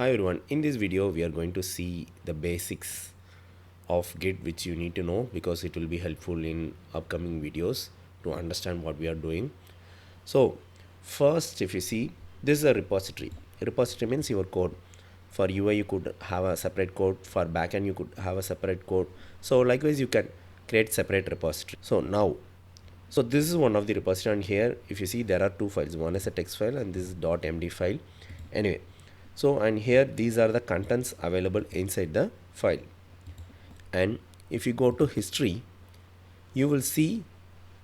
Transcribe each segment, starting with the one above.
Hi everyone, in this video we are going to see the basics of Git which you need to know because it will be helpful in upcoming videos to understand what we are doing. So first, if you see, this is a repository. A repository means your code. For UI you could have a separate code, for backend you could have a separate code. So likewise you can create separate repository. So this is one of the repository, and here if you see there are two files. One is a text file and this is .md file. Anyway, so and here these are the contents available inside the file. And if you go to history, you will see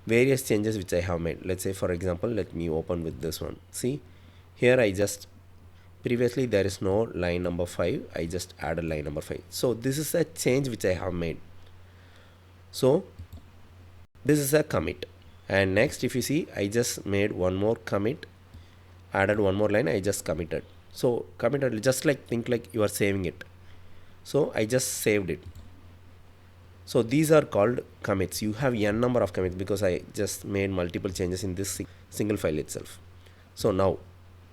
various changes which I have made. Let's say for example, let me open with this one. See, here I just previously there is no line number 5, I just added line number 5. So this is a change which I have made. So this is a commit. And next, if you see, I just made one more commit, added one more line, I just committed. So committed, just like think like you are saving it. So I just saved it. So these are called commits. You have n number of commits because I just made multiple changes in this single file itself. So now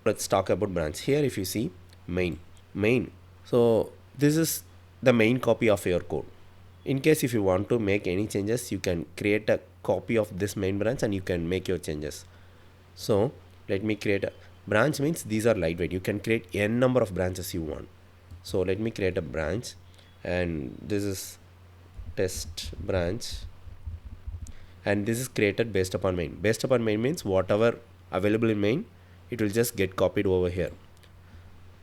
let's talk about branch. Here if you see main. So this is the main copy of your code. In case if you want to make any changes, you can create a copy of this main branch and you can make your changes. So let me create a branch, means these are lightweight. You can create n number of branches you want. So let me create a branch, and this is test branch, and this is created based upon main. Based upon main means whatever available in main, it will just get copied over here.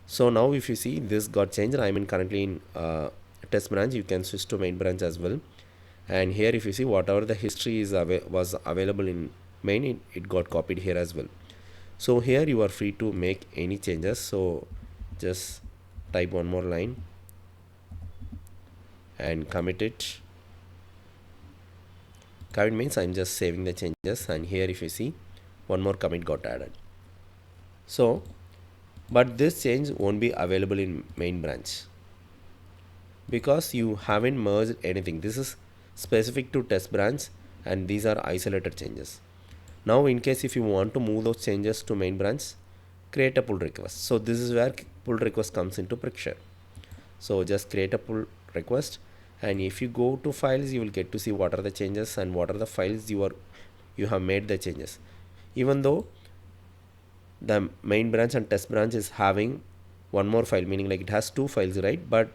So now if you see, this got changed. I'm currently in test branch. You can switch to main branch as well. And here if you see, whatever the history is was available in main, it got copied here as well. So here you are free to make any changes. So just type one more line and commit it. Commit means I'm just saving the changes, and here if you see, one more commit got added. So but this change won't be available in main branch because you haven't merged anything. This is specific to test branch, and these are isolated changes. Now in case if you want to move those changes to main branch, create a pull request. So this is where pull request comes into picture. So just create a pull request, and if you go to files, you will get to see what are the changes and what are the files you have made the changes. Even though the main branch and test branch is having one more file, meaning like it has two files, right? But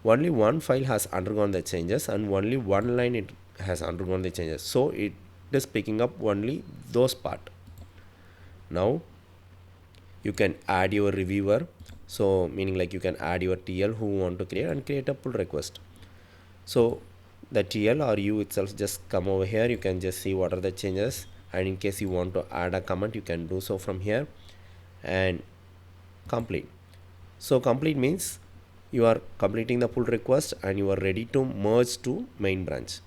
only one file has undergone the changes and only one line it has undergone the changes. So it is picking up only those part. Now you can add your reviewer. So meaning like you can add your TL who want to create and create a pull request. So the TL or you itself just come over here. You can just see what are the changes, and in case you want to add a comment, you can do so from here and complete. So complete means you are completing the pull request and you are ready to merge to main branch.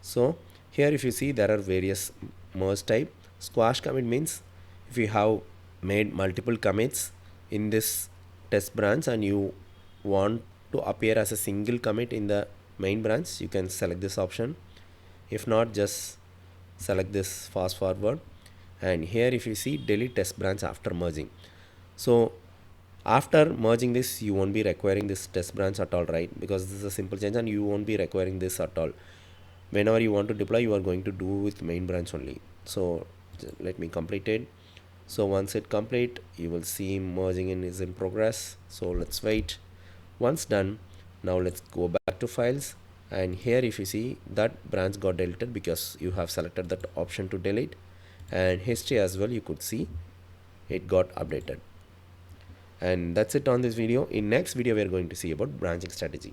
So here if you see, there are various merge type. Squash commit means if you have made multiple commits in this test branch and you want to appear as a single commit in the main branch, you can select this option. If not, just select this fast forward, and here if you see, delete test branch after merging. So after merging this, you won't be requiring this test branch at all, right? Because this is a simple change and you won't be requiring this at all. Whenever you want to deploy, you are going to do with main branch only. So let me complete it. So once it complete, you will see merging in is in progress. So let's wait. Once done, now let's go back to files, and here if you see, that branch got deleted because you have selected that option to delete, and history as well, you could see it got updated. And that's it on this video. In next video we are going to see about branching strategy.